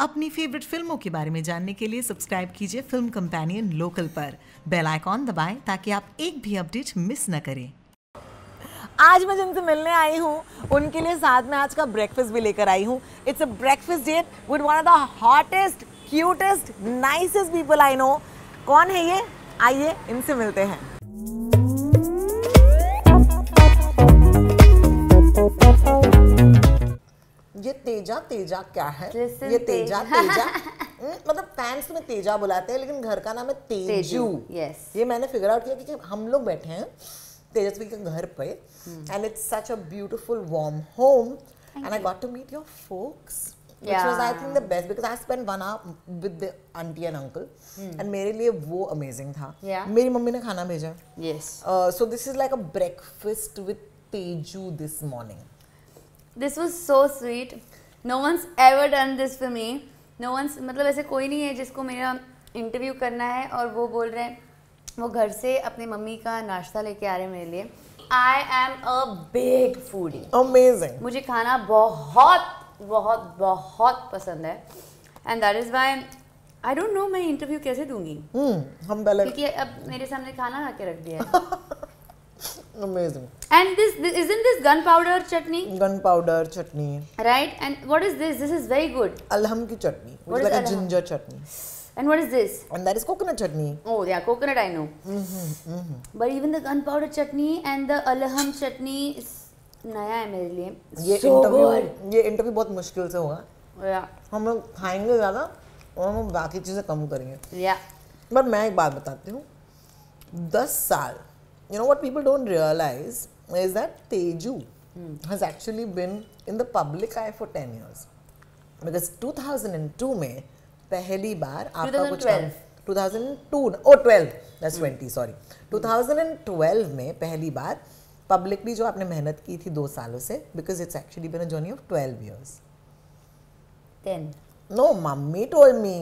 अपनी फेवरेट फिल्मों के बारे में जानने के लिए सब्सक्राइब कीजिए फिल्म कंपेनियन लोकल पर। बेल आइकॉन दबाएं ताकि आप एक भी अपडेट मिस न करें। आज मैं जिनसे मिलने आई हूँ उनके लिए साथ में आज का ब्रेकफास्ट भी लेकर आई हूँ। It's a breakfast date with one of the hottest, cutest, nicest people I know. कौन है ये? आइए इनसे मिलते हैं। ये तेजा क्या है? ये तेजा मतलब फैंस में तेजा बुलाते हैं, लेकिन घर का नाम है तेजू। Yes. ये मैंने फिगर आउट किया कि हम लोग बैठे हैं तेजस्वी के घर पे, and it's such a beautiful warm home, and I got to meet your folks, which was I think the best because I spent 1 hour with the auntie and uncle, and मेरे लिए वो amazing था। मेरी mummy ने खाना भेजा। Yes. So this is like a breakfast with Teju this morning. This was so sweet. No one's ever done this for me. No one's मतलब ऐसे कोई नहीं है जिसको मेरा इंटरव्यू करना है और वो बोल रहे हैं वो घर से अपनी मम्मी का नाश्ता लेके आ रहे हैं मेरे लिए। I am a big foodie. Amazing. मुझे खाना बहुत बहुत बहुत पसंद है, and that is why I don't know मैं इंटरव्यू कैसे दूंगी। हम पहले क्योंकि अब मेरे सामने खाना ला के रख दिया है। Amazing. And this isn't this gunpowder chutney? Gunpowder chutney. Right. And what is this? This is very good. Alham ki chutney. What It's is like a alham? ginger chutney. And what is this? And that is coconut chutney. Oh yeah, coconut I know. But even the gunpowder chutney and the alham chutney is नया है मेरे लिए। ये interview बहुत मुश्किल से होगा। Yeah. हम लोग खाएंगे ज़्यादा और हम बाकी चीज़ें कम करेंगे। Yeah. पर मैं एक बात बताती हूँ, 10 साल, you know what people don't realize is that Teju has actually been in the public eye for 10 years. Because 2002 में पहली बार आपका कुछ 2002 12 that's 20 sorry 2012 में पहली बार पब्लिकली जो आपने मेहनत की थी 2 सालों से, because it's actually been a journey of 12 years. 10. No, mummy told me.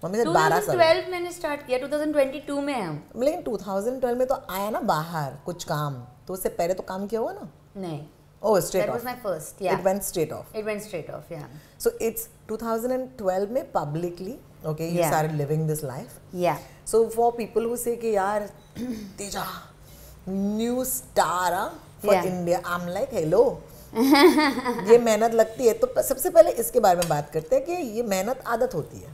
Mummy से 12 साल। 2012 मैंने स्टार्ट किया, 2022 में हम। लेकिन 2012 में तो आया ना बाहर कुछ काम, तो उससे पहले तो काम किया हुआ ना? नहीं। Oh, straight That off. was my first. Yeah. It went straight off. It went straight off. Yeah. So it's 2012 में publicly, okay, you started living this life. Yeah. So for people who say कि यार Teja new star for India, I'm like hello. ये मेहनत लगती है, तो सबसे पहले इसके बारे में बात करते हैं कि ये मेहनत आदत होती है।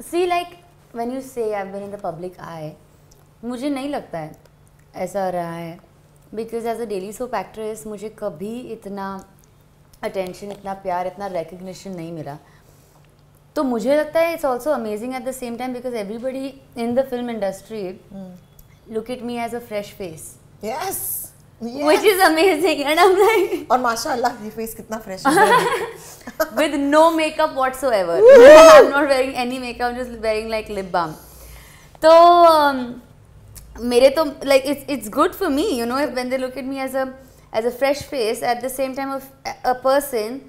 See, like when you say I've been in the public eye, मुझे नहीं लगता है ऐसा रहा है, because as a daily soap actress मुझे कभी इतना attention, इतना प्यार, इतना recognition नहीं मिला। तो मुझे लगता है it's also amazing at the same time because everybody in the film industry look at me as a fresh face. Yes. Which is amazing, and I'm like और माशाअल्लाह ये फेस कितना फ्रेश है। with no makeup whatsoever. I'm not wearing any makeup, I'm just wearing like lip balm. तो मेरे तो like it's good for me, you know, when they look at me as a fresh face, at the same time of a person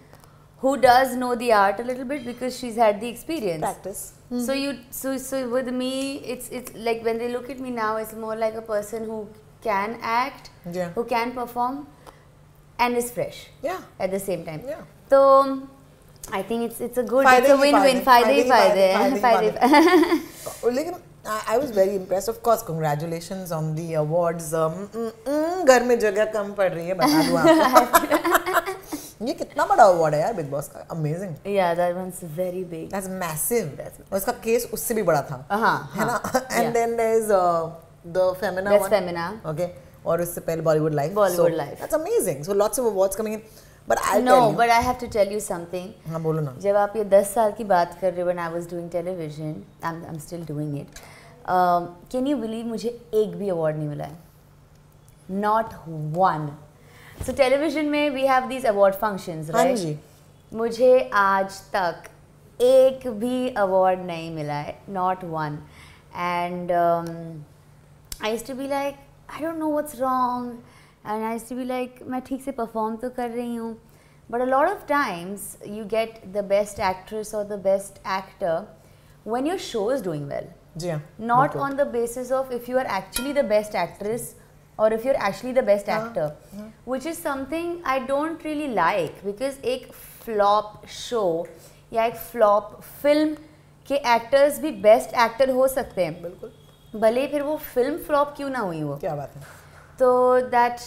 who does know the art a little bit because she's had the experience. Practice. So with me it's like when they look at me now, it's more like a person who can act, who can perform, and is fresh. Yeah. At the same time. Yeah. So I think it's a good, it's a win-win. फायदे। लेकिन I was very impressed. Of course, congratulations on the awards. घर में जगह कम पड़ रही है, बता दूँ आपको। ये कितना बड़ा अवार्ड है यार बिग बॉस का, amazing. Yeah, that one's very big. That's massive. और इसका केस उससे भी बड़ा था, है ना? And then there's the Femina one. That's Femina. Okay. और उससे पहले Bollywood Life. Bollywood Life. That's amazing. So lots of awards coming in. But I'll no, tell you. but I have to tell you something. हाँ बोलो ना। जब आप ये 10 साल की बात कर रहे हो, when I was doing television, I'm still doing it. Can you believe मुझे एक भी award नहीं मिला है? Not one. So television में we have these award functions, right? हाँ जी। मुझे आज तक एक भी award नहीं मिला है, not one. And I used to be like, I don't know what's wrong. And I used to be like, मैं ठीक से perform तो कर रही हूँ. But a lot of times you get the best actress or the best actor when your show is doing well. जी हाँ. Not on the basis of if you are actually the best actress or if you're actually the best actor, which is something I don't really like because एक flop show या एक flop film के actors भी best actor हो सकते हैं, बिल्कुल, भले फिर वो फिल्म फ्लॉप क्यों ना हुई हो। क्या बात है। So that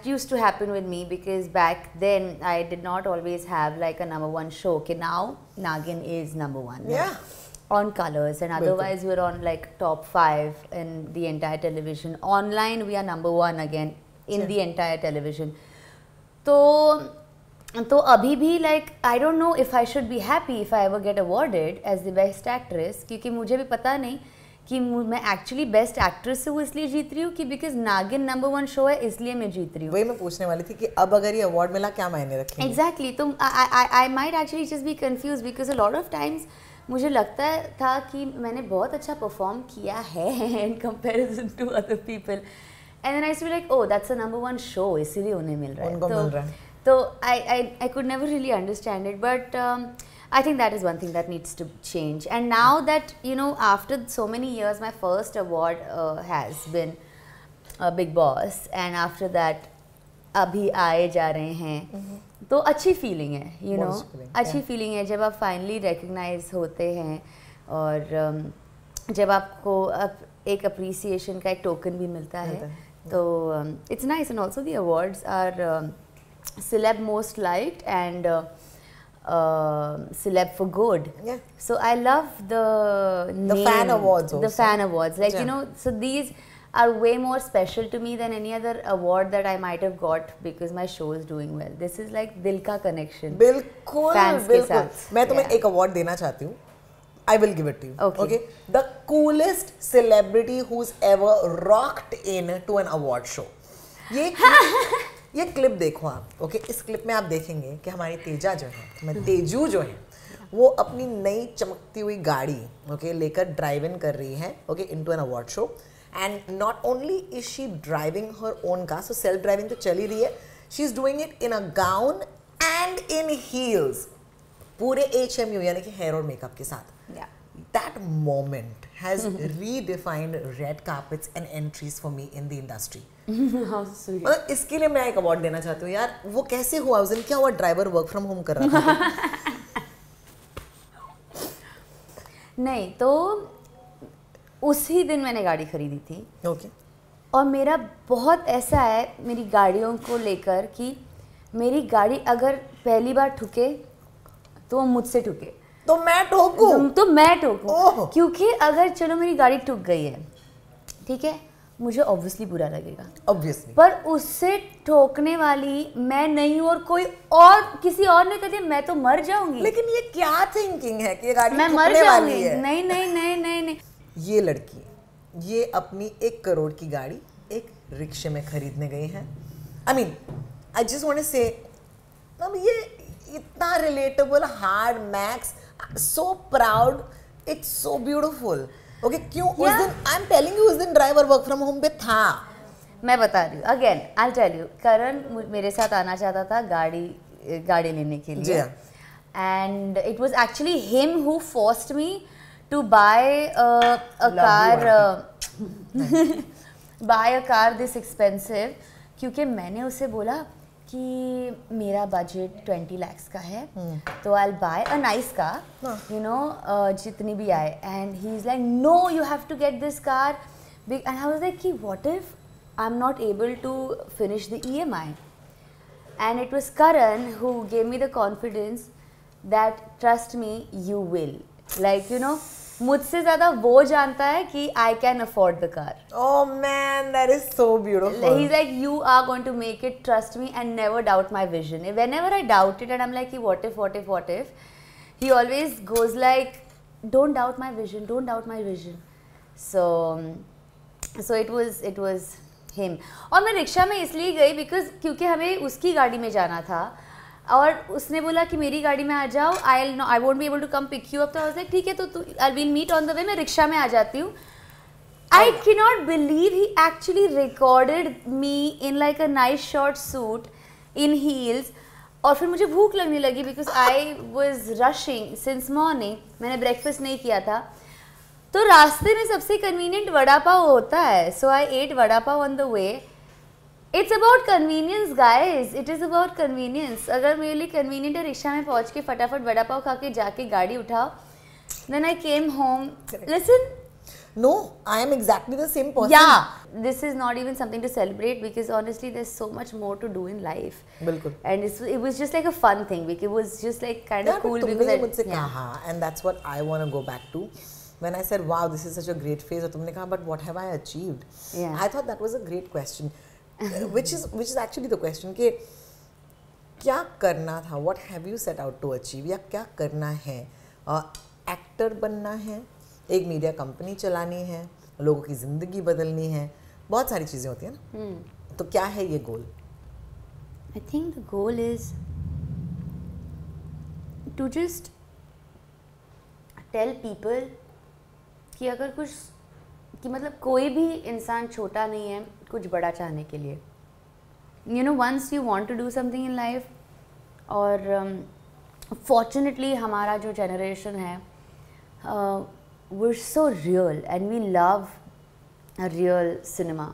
used to happen with me because back then I did not always have like a #1 show. Okay, now Nagin is #1. Yeah. On Colors, and otherwise we're on like top 5 in the entire television. Online we are #1 again in the entire television. तो अभी भी like I don't know if I should be happy if I ever get awarded as the best actress, क्योंकि मुझे भी पता नहीं कि मैं एक्चुअली बेस्ट एक्ट्रेस हूँ इसलिए जीत रही हूँ कि बिकॉज नागिन #1 शो है इसलिए मैं जीत रही हूँ। वही मैं पूछने वाली थी कि अब अगर ये अवार्ड मिला क्या मायने रखेंगे। एग्जैक्टली, तो I might actually just be confuse because a lot of times मुझे लगता था कि मैंने बहुत अच्छा परफॉर्म किया है in comparison to other people, and then I used to be like oh that's a #1 show इसीलिए उन्हें मिल रहा है, उनको मिल रहा है। तो I could never really understand it, but I think that is one thing that needs to change. And now that, you know, after so many years, my first award has been Big Boss, and after that, अभी आए जा रहे हैं, तो अच्छी feeling है, you know, अच्छी feeling है जब आप फाइनली रिकग्नाइज होते हैं और जब आपको एक अप्रिसिएशन का एक टोकन भी मिलता है, तो it's nice. And also the awards are celeb most liked and celeb for good. Yeah. So I love the fan awards also. The fan awards, like you know, so these are way more special to me than any other award that I might have got because my show is doing well. This is like दिल का connection. बिल्कुल बिल्कुल। मैं तुम्हें एक award देना चाहती हूँ। I will give it to you. Okay. The coolest celebrity who's ever rocked in to an award show. ये क्लिप देखो आप, ओके। इस क्लिप में आप देखेंगे कि हमारी तेजा जो है, तेजू जो है, वो अपनी नई चमकती हुई गाड़ी ओके लेकर ड्राइव इन कर रही है okay into an award show, and not only is she driving her own car, so self driving तो चल ही रही है, she is doing it in a gown and in heels, पूरे HMU यानी कि हेयर और मेकअप के साथ। That moment has redefined red carpets and entries for me in the industry. How sweet. इसके लिए मैं एक अवार्ड देना चाहती हूँ यार। वो कैसे हुआ उस दिन? क्या हुआ? ड्राइवर वर्क फ्रॉम होम कर रहा था? नहीं, तो उसी दिन मैंने गाड़ी खरीदी थी। ओके। और मेरा बहुत ऐसा है मेरी गाड़ियों को लेकर कि मेरी गाड़ी अगर पहली बार ठुके तो वो मुझसे ठुके, तो मैं ठोकूं? तो मैं ठोकूं, क्योंकि अगर चलो मेरी गाड़ी ठुक गई है, ठीक है, मुझे ऑब्वियसली बुरा लगेगा, ऑब्वियसली, पर उससे ठोकने वाली मैं नहीं हूँ और कोई और किसी और ने कर दिया मैं तो मर जाऊंगी। लेकिन ये क्या थिंकिंग है कि ये गाड़ी मैं मर जाऊंगी? नहीं नहीं नहीं नहीं नहीं। ये लड़की ये अपनी 1 करोड़ की गाड़ी एक रिक्शे में खरीदने गई है। I mean I just want to say अब ये इतना relatable, hard max, so proud, it's so beautiful. Okay, क्यों उस दिन I'm telling you उस दिन ड्राइवर वर्क फ्रॉम होम पे था। मैं बता रही हूँ अगेन, I'll tell you, करण मेरे साथ आना चाहता था गाड़ी लेने के लिए, and it was actually him who forced me to buy a car this expensive, क्योंकि मैंने उसे बोला कि मेरा बजट 20 lakhs का है, तो I'll buy a nice car, you know, जितनी भी आए, and he's like no you have to get this car, and I was like कि what if I'm not able to finish the EMI, and it was Karan who gave me the confidence that trust me you will, like you know, मुझसे ज़्यादा वो जानता है कि I can afford the car. Oh man, that is so beautiful. He's like, you are going to make it, trust me, and never doubt my vision. Whenever I doubt it and I'm like, what if, he always goes like, don't doubt my vision, don't doubt my vision. So it was him. और मैं rickshaw में इसलिए गई because क्योंकि हमें उसकी गाड़ी में जाना था, और उसने बोला कि मेरी गाड़ी में आ जाओ, I won't be able to come pick you up, तो I was like ठीक है, तो we'll meet on the way, मैं रिक्शा में आ जाती हूँ। I cannot believe he actually recorded me in like a nice short suit in heels, और फिर मुझे भूख लगने लगी because I was rushing since morning, मैंने breakfast नहीं किया था, तो रास्ते में सबसे convenient वड़ा पाव होता है, so I ate vada pav on the way, It's about convenience, guys. It is about convenience. अगर मेरे लिए convenient है रिक्शा में पहुँच के फटाफट वड़ा पाव खा के जाके गाड़ी उठाओ, then I came home. Listen. No, I am exactly the same person. Yeah, this is not even something to celebrate because honestly, there's so much more to do in life. बिल्कुल. And it was just like a fun thing. Because it was just like kind of cool. तुमने ये मुझसे कहा, and that's what I want to go back to. When I said, "Wow, this is such a great phase," और तुमने कहा, "But what have I achieved?" Yeah. I thought that was a great question, which is actually the question कि क्या करना था? What have you set out to achieve? या क्या करना है? एक्टर बनना है, एक मीडिया कंपनी चलानी है, लोगों की ज़िंदगी बदलनी है, बहुत सारी चीज़ें होती हैं ना। तो क्या है ये गोल? I think the goal is to just tell people कि अगर कुछ कि मतलब कोई भी इंसान छोटा नहीं है कुछ बड़ा चाहने के लिए। You know, once you want to do something in life, और fortunately हमारा जो generation है, we're so real and we love a real cinema,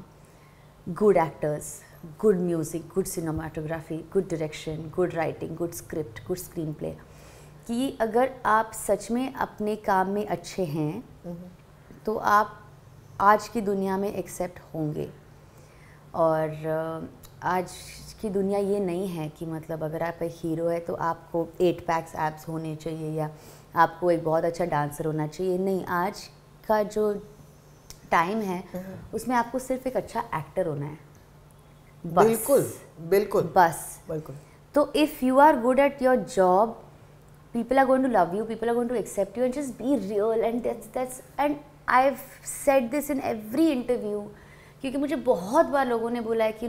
good actors, good music, good cinematography, good direction, good writing, good script, good screenplay. कि अगर आप सच में अपने काम में अच्छे हैं तो आप आज की दुनिया में एक्सेप्ट होंगे। और आज की दुनिया ये नहीं है कि मतलब अगर आप एक हीरो है तो आपको 8 पैक्स एब्स होने चाहिए या आपको एक बहुत अच्छा डांसर होना चाहिए। नहीं, आज का जो टाइम है उसमें आपको सिर्फ एक अच्छा एक्टर होना है। बस, बिल्कुल बिल्कुल बस बिल्कुल। तो if you are good at your job, people are going to love you, people are going to accept you, and just be real. And that's and I've said this in every interview, क्योंकि मुझे बहुत बार लोगों ने बोला है कि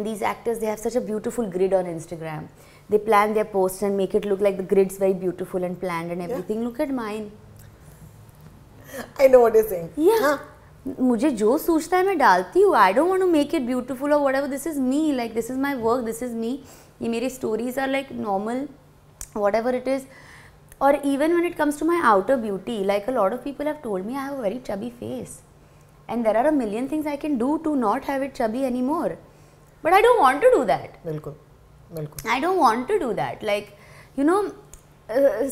these actors, they have such a beautiful grid on Instagram. They plan their posts and make it look like the grid's very beautiful and planned and everything. Yeah. Look at mine. I know what you're saying. Yeah. मुझे जो सूझता है मैं डालती हूँ. I don't want to make it beautiful or whatever. This is me. Like this is my work. This is me. ये मेरी stories are like normal, whatever it is. Or even when it comes to my outer beauty, like a lot of people have told me I have a very chubby face, and there are a million things I can do to not have it chubby anymore. But I don't want to do that. बिल्कुल, बिल्कुल. I don't want to do that. Like, you know,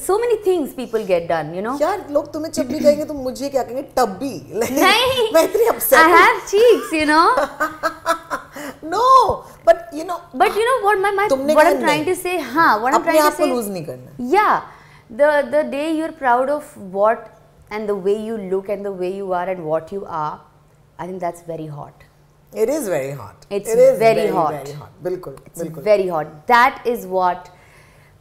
so many things people get done, you know. यार लोग तुम्हें चब्बी कहेंगे तो मुझे क्या कहेंगे? टब्बी. नहीं. मैं इतनी upset. I have cheeks, you know. No, but you know. But you know what what I'm trying to say. हाँ, what I'm trying to say. अपने आप को lose नहीं करना. Yeah, the day you're proud of what and the way you look and the way you are and what you are, I think that's very hot. It is very hot. It is very hot. Very hot. बिल्कुल, बिल्कुल. It's very hot. That is what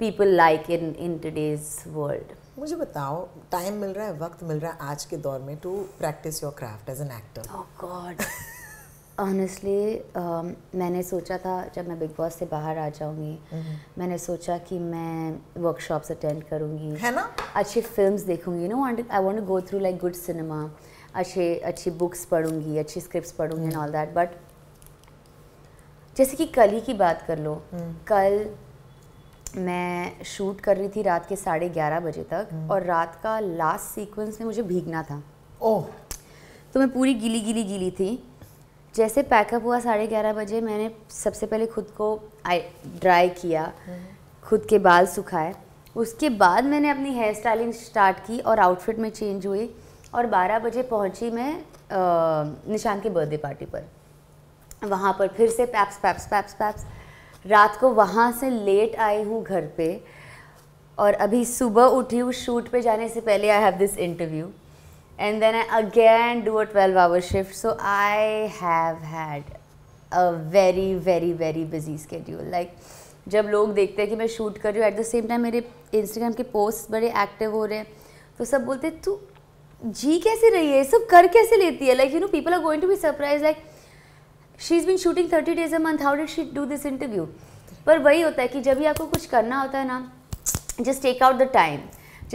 people like in today's world. मुझे बताओ, time मिल रहा है, वक्त मिल रहा है आज के दौर में to practice your craft as an actor. Oh God. Honestly, मैंने सोचा था जब मैं बिग बॉस से बाहर आ जाऊंगी, मैंने सोचा कि मैं वर्कशॉप्स अटेंड करूंगी, है ना, अच्छी फिल्म्स देखूंगी, you know, I want to go through like good cinema, अच्छी बुक्स पढ़ूंगी, अच्छी scripts पढ़ूंगी and all that. But जैसे कि कल ही की बात कर लो, कल मैं शूट कर रही थी रात के 11:30 बजे तक और रात का लास्ट सीक्वेंस में मुझे भीगना था. ओह. तो मैं पूरी गीली थी. जैसे पैकअप हुआ 11:30 बजे, मैंने सबसे पहले खुद को ड्राई किया, खुद के बाल सुखाए, उसके बाद मैंने अपनी हेयर स्टाइलिंग स्टार्ट की और आउटफिट में चेंज हुई और 12 बजे पहुंची मैं निशान के बर्थडे पार्टी पर. वहाँ पर फिर से पैप्स रात को वहाँ से लेट आई हूँ घर पे और अभी सुबह उठी हूँ शूट पे जाने से पहले. I have this interview and then I again do a 12-hour shift. So I have had a very busy schedule. Like जब लोग देखते हैं कि मैं शूट कर रही हूँ, at the same time मेरे Instagram के पोस्ट बड़े एक्टिव हो रहे हैं, तो सब बोलते हैं तू जी कैसे रही है, सब कर कैसे लेती है. Like you know, people are going to be surprised. Like she's been shooting 30 days a month. How did she do this interview? पर वही होता है कि जब भी आपको कुछ करना होता है ना, just take out the time.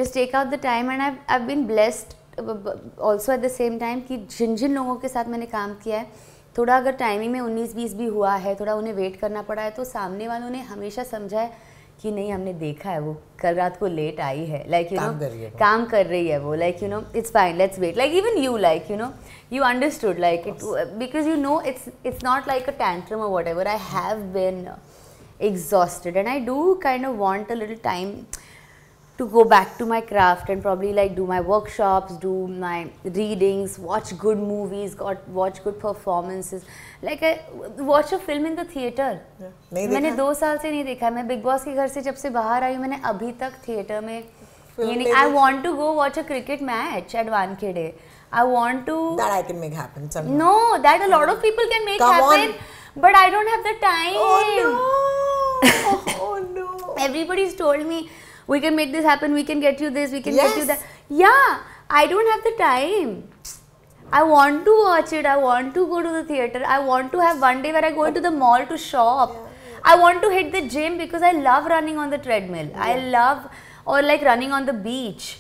Just take out the time, and I've been blessed. Also eight the same time कि जिन लोगों के साथ मैंने काम किया है, थोड़ा अगर टाइमिंग में 19-20 भी हुआ है, थोड़ा उन्हें वेट करना पड़ा है, तो सामने वालों ने हमेशा समझा है कि नहीं हमने देखा है वो कल रात को लेट आई है, लाइक यू काम नो कर रही है वो। काम कर रही है वो, like you know it's fine let's wait, like even you like you know you understood like it because you know it's not like a tantrum or whatever. I have been exhausted and I do kind of want a little time to go back to my craft and probably like do my workshops, do my readings, watch good movies, watch good performances, like I watch a film in the theater. मैंने 2 साल से नहीं देखा, मैं big boss के घर से जब से बाहर आई मैंने अभी तक थिएटर में ये नहीं. I want to go watch a cricket match at Wankhede. I want to. That I can make happen somehow. No, that a lot of people can make Come happen, on. but I don't have the time. Oh no! Oh no! Everybody's told me we can make this happen. We can get you this. We can get you Yes. that. Yeah, I don't have the time. I want to watch it. I want to go to the theater. I want to have one day where I go into the mall to shop. I want to hit the gym because I love running on the treadmill. I love or like running on the beach.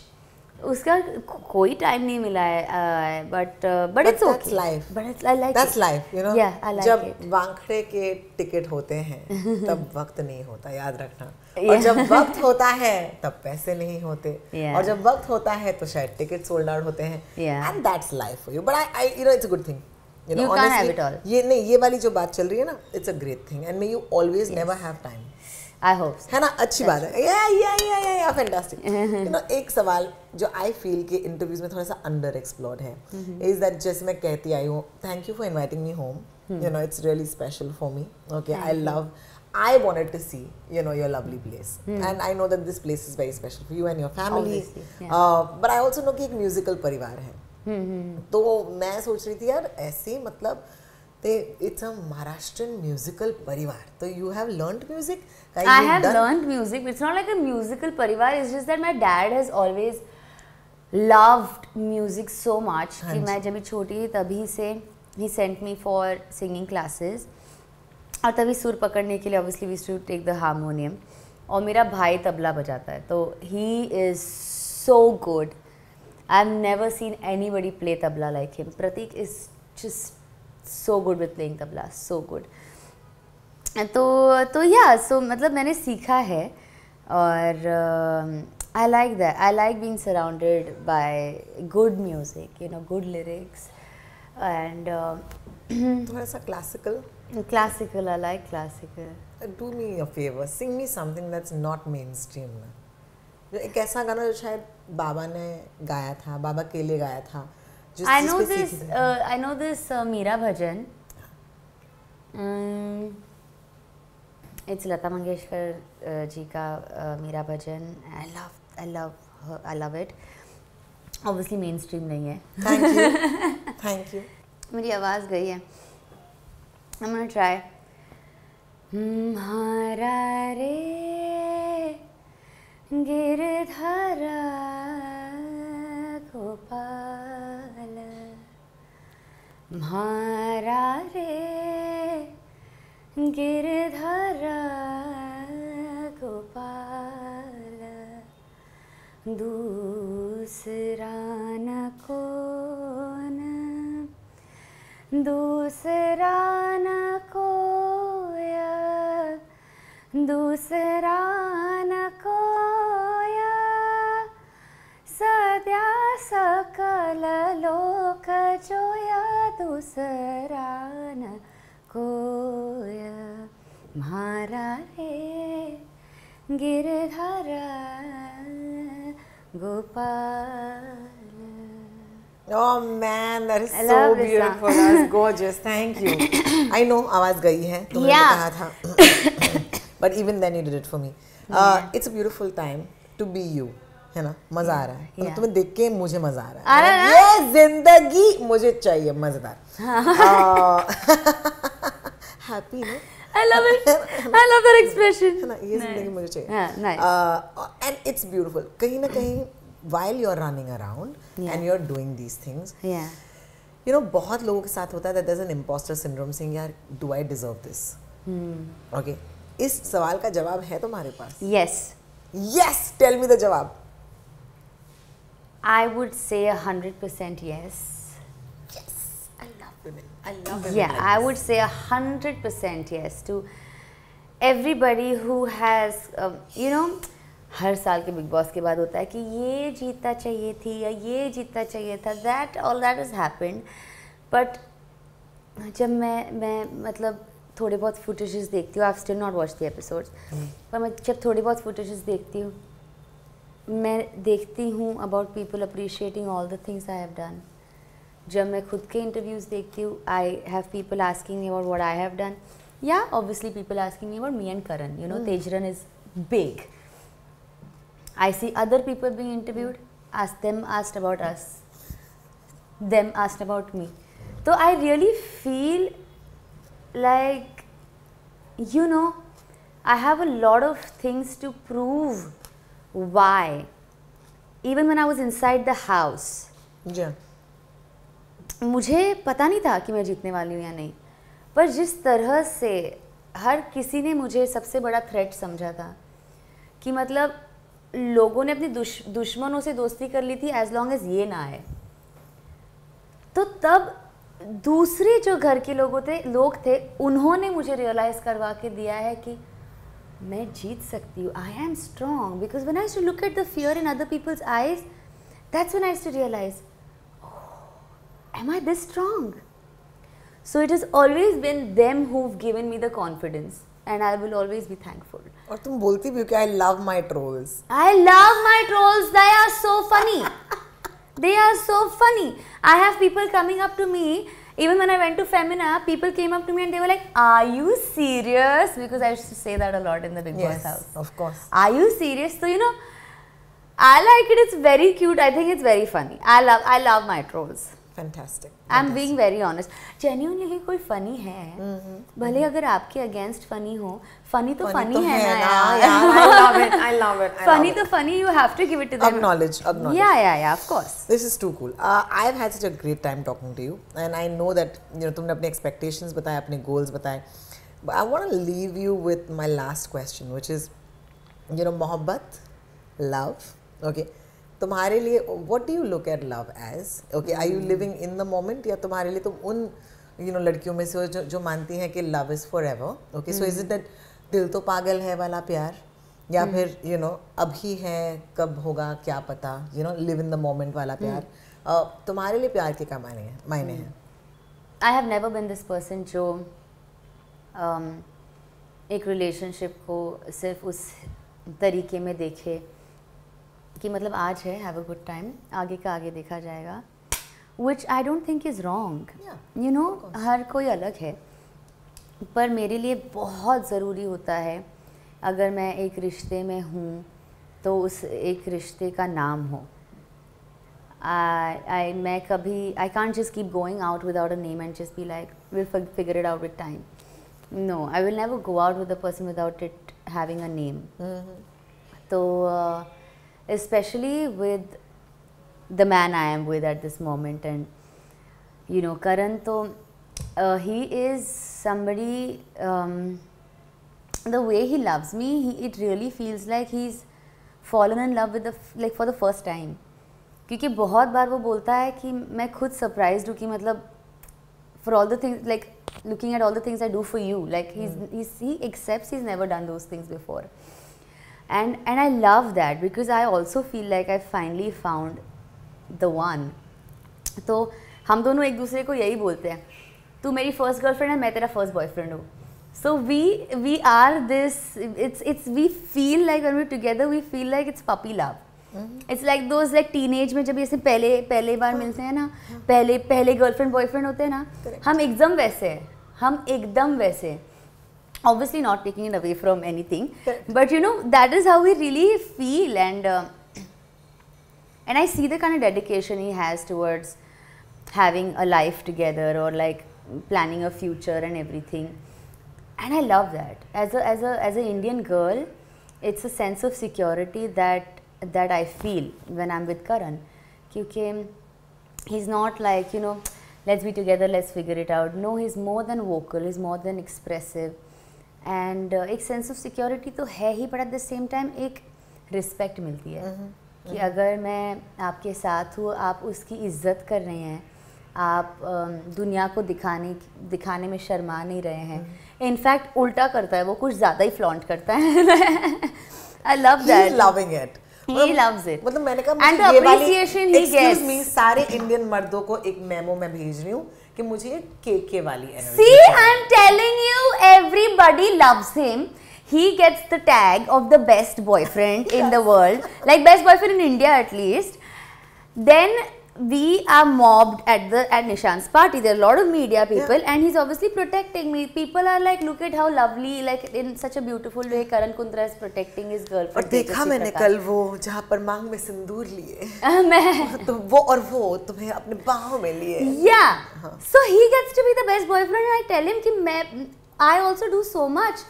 उसका कोई time नहीं मिला है, but it's okay. That's life. But it's, I like That's it. life, you know. Yeah, I like जब it. Wankhede के ticket होते हैं तब वक्त नहीं होता, याद रखना. और जब वक्त होता है तब पैसे नहीं होते. Yeah. और जब वक्त होता है तो शायद टिकट सोल्ड आउट होते हैं. Yeah. And that's life for you. But I you know it's a good thing. You know, You can't have honestly, it all. ये नहीं, ये वाली जो बात चल रही है ना, it's a great thing. And may you always never have time. I hope so. है ना, अच्छी बात है. या फैंटास्टिक. यू नो एक सवाल जो आई फील के इंटरव्यूज में थोड़ा सा अंडर एक्सप्लोर्ड है इज दैट जैसे मैं कहती आई हूँ thank you for inviting me home, you know it's really special for me. Okay, I wanted to see, you know, your lovely place, and I know that this place is very special for you and your family. Obviously, But I also know कि एक musical परिवार है. तो मैं सोच रही थी यार ऐसे मतलब it's a Maharashtrian musical parivar. So you have learnt music? I have learned music. It's not like a musical parivar. It's just that my dad has always loved music so much. कि मैं जब भी छोटी थी तभी से he sent me for singing classes. और तभी सुर पकड़ने के लिए obviously we used to take the harmonium. और मेरा भाई तबला बजाता है तो he is so good. I've never seen anybody play tabla like him. Pratik is just so good with playing tabla, so good. तो yeah, so मतलब मैंने सीखा है और I like that. I like being surrounded by good music, you know, good lyrics and थोड़ा सा classical. Classical. I like classical. Do me a favor, sing me something that's not mainstream ना. जो एक ऐसा गाना जो शायद बाबा ने गाया था, बाबा के लिए गाया था. I know this Meera Bhajan. It's Lata Mangeshkar ji ka Meera Bhajan. I love it. Obviously mainstream नहीं है. Thank you. मेरी आवाज़ गई है. I'm gonna try. म्हारा रे गिरधरा गोपाल, म्हारा रे गिरधरा गोपाल, दूसरा न कौन, दूसरा न कोया, दूसरा न कोया, सद्या सकल लोक जोया, दूसरा न कोया, म्हारा रे गिरधरा Gopal. Oh man, that is I so love this beautiful. song. That's gorgeous. Thank you. I know आवाज़ गई है, तुमने Yeah. कहा था. But even then you did it for me. It's a beautiful time to be you. है ना, मज़ा आ रहा है. Yeah. तुम्हें देख के मुझे मज़ा आ आ रहा रहा है. ये जिंदगी मुझे चाहिए मज़ेदार. Happy ना? I love it. I love that expression. है ना, ये जिंदगी मुझे चाहिए. Yeah, nice. And it's beautiful. कहीं ना कहीं while you're running around and you're doing these things, Yeah. you know, बहुत लोगों के साथ होता है that there's an imposter syndrome saying यार do I deserve this? Okay. इस सवाल का जवाब है तुम्हारे पास? Yes. Yes, tell me the जवाब. I would say 100% yes. Yes, I love women. I love women. Yeah, like I this. would say 100% yes to everybody who has you know, हर साल के big boss के बाद होता है कि ये जीतना चाहिए थी या ये जीतना चाहिए था, that all that has happened. But जब मैं मतलब थोड़े बहुत फुटेजेस देखती हूँ, I've still not watched the episodes, पर मैं जब थोड़ी बहुत फुटेजेस देखती हूँ, मैं देखती हूँ about people appreciating all the things I have done. जब मैं खुद के इंटरव्यूज़ देखती हूँ, I have people asking me about what I have done. Yeah, obviously people asking me about me and Karan. You know, Tejran is big. I see other people being interviewed, asked about us, them asked about me. So I really feel like, you know, I have a lot of things to prove. Why? Even when I was inside the house, yeah. मुझे पता नहीं था कि मैं जीतने वाली हूँ या नहीं, पर जिस तरह से हर किसी ने मुझे सबसे बड़ा थ्रेट समझा था कि मतलब लोगों ने अपने दुश्मनों से दोस्ती कर ली थी एज लॉन्ग एज ये ना आए, तो तब दूसरे जो घर के लोग थे उन्होंने मुझे रियलाइज़ करवा के दिया है कि मैं जीत सकती हूँ. I am strong, because when I used to look at the fear in other people's eyes, that's when I used to realise, am I this strong? So it has always been them who've given me the confidence, and I will always be thankful. और तुम बोलती भी हो कि I love my trolls. I love my trolls. They are so funny. They are so funny. I have people coming up to me. Even when I went to Femina, people came up to me and they were like, "Are you serious?" Because I used to say that a lot in the Big Boss house. Yes, of course. Are you serious? So you know, I like it. It's very cute. I think it's very funny. I love my trolls. Fantastic. I'm being very honest. Genuinely कोई funny है, भले अगर आपके against funny हो, funny तो funny है ना यार. I love it. I love it. Funny तो funny, you have to give it to them. Acknowledge. Yeah, of course. This is too cool. I've had such a great time talking to you, and I know that you know तुमने अपने expectations बताए, अपने goals बताए. But I want to leave you with my last question, which is, you know, मोहब्बत, love, okay. तुम्हारे लिए what do you look at love as? Okay, are you living in the moment, या तुम्हारे लिए तुम उन you know लड़कियों में से हो जो मानती हैं कि love is forever? Okay, so is it that दिल तो पागल है वाला प्यार, या फिर you know अभी है कब होगा क्या पता, you know live in the moment वाला प्यार? तुम्हारे लिए प्यार के क्या मायने हैं? I have never been this person जो एक relationship को सिर्फ उस तरीके में देखे कि मतलब आज है, have a good time, आगे का आगे देखा जाएगा, which I don't think is wrong. You know, हर कोई अलग है, पर मेरे लिए बहुत ज़रूरी होता है अगर मैं एक रिश्ते में हूँ तो उस एक रिश्ते का नाम हो. मैं कभी I can't just keep going out without a name and just be like we'll figure it out with time. No, I will never go out with a person without it having a name. तो especially with the man I am with at this moment, and you know Karan, so he is somebody, the way he loves me, it really feels like he's fallen in love with like for the first time. क्योंकि बहुत बार वो बोलता है कि मैं खुद surprised हूँ कि मतलब for all the things, like looking at all the things I do for you, like he accepts he's never done those things before. And I love that because I also feel like I finally found the one. तो हम दोनों एक दूसरे को यही बोलते हैं, तू मेरी first girlfriend है, मैं तेरा first boyfriend हूँ. So we are this, it's we feel like when we're together we feel like it's puppy love. It's like those like teenage में जब ऐसे पहले बार मिलते हैं ना, पहले girlfriend boyfriend होते हैं ना, हम एकदम वैसे हैं. Obviously not taking it away from anything, but you know that is how we really feel, and I see the kind of dedication he has towards having a life together or like planning a future and everything, and I love that. As a Indian girl, it's a sense of security that I feel when I'm with Karan, because he's not like, you know, let's be together, let's figure it out. No, he's more than vocal, he's more than expressive. And एक sense of security तो है ही, but at the same time एक respect मिलती है कि अगर मैं आपके साथ हूँ, आप उसकी इज्जत कर रहे हैं, आप दुनिया को दिखाने में शर्मा नहीं रहे हैं. इनफैक्ट उल्टा करता है, वो कुछ ज़्यादा ही फ्लॉन्ट करता है. I love that. He's loving it. He loves it. मतलब मैंने कहा And the appreciation he gets. Excuse me, सारे इंडियन मर्दों को एक मेमो मैं भेज रही हूँ कि मुझे ये केके वाली energy. See, I'm telling you, everybody loves him. He gets the tag of the best boyfriend in the world, like best boyfriend in India at least. Then we are mobbed at Nishant's party. There are a lot of media people, and he's obviously protecting me. People are like, look at how lovely, like in such a beautiful way, Karan Kundra is protecting his girlfriend. और देखा मैंने कल वो जहाँ पर मांग में सिंदूर लिए. मैं तो वो तुम्हें अपने बाहों में लिए. Yeah. So he gets to be the best boyfriend, and I tell him कि I also do so much.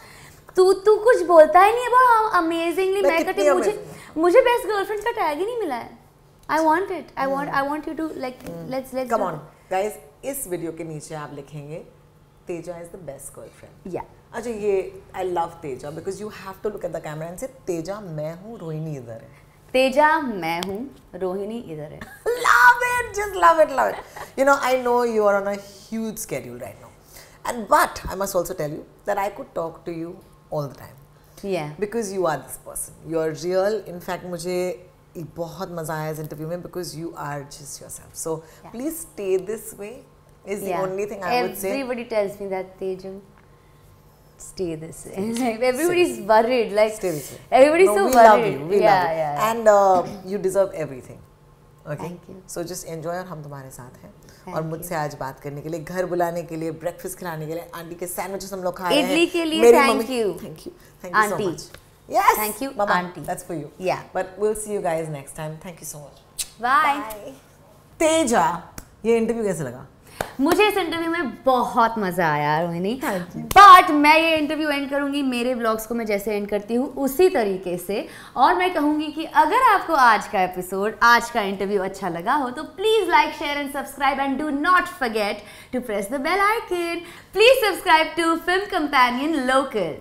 तू कुछ बोलता ही नहीं about how amazingly मैं करती हूँ. मुझे best girlfriend का tag ही नहीं मिला है. I want it. I want you to like let's come on guys. इस वीडियो के नीचे आप लिखेंगे Teja is the best girlfriend. Yeah. अच्छा ये I love Teja because you have to look at the camera and say Teja मैं हूँ, रोहिणी इधर है. Teja मैं हूँ, रोहिणी इधर है. Love it, just love it. You know, I know you are on a huge schedule right now, but I must also tell you that I could talk to you all the time. Yeah. Because you are this person. You are real. In fact, मुझे बहुत मजा आया इस interview में because you are just yourself. So please stay this way. Is the only thing I would say. Everybody tells me that Teja, stay this way. Like everybody's worried. Like stay this way. Everybody's so we worried. Love you. We love you. Yeah. And you deserve everything. Okay. Thank you. So just enjoy और हम तुम्हारे साथ हैं. और मुझसे आज बात करने के लिए, घर बुलाने के लिए, ब्रेकफास्ट खिलाने के लिए, आंटी के सैंडविचेस हम लोग खा रहे हैं. इडली के लिए thank you. Thank you so much. Yes. Thank you, Mama, auntie. That's for you. Yeah. But we'll see you guys next time. Thank you so much. Bye. Teja, ये इंटरव्यू कैसे लगा? मुझे इस इंटरव्यू में बहुत मजा आया रोहिणी. बट मैं ये इंटरव्यू एंड करूंगी मेरे ब्लॉग्स को मैं जैसे एंड करती हूँ उसी तरीके से. और मैं कहूंगी कि अगर आपको आज का एपिसोड, आज का इंटरव्यू अच्छा लगा हो तो please like, share and subscribe and do not forget to press the bell icon. Please subscribe to film companion local.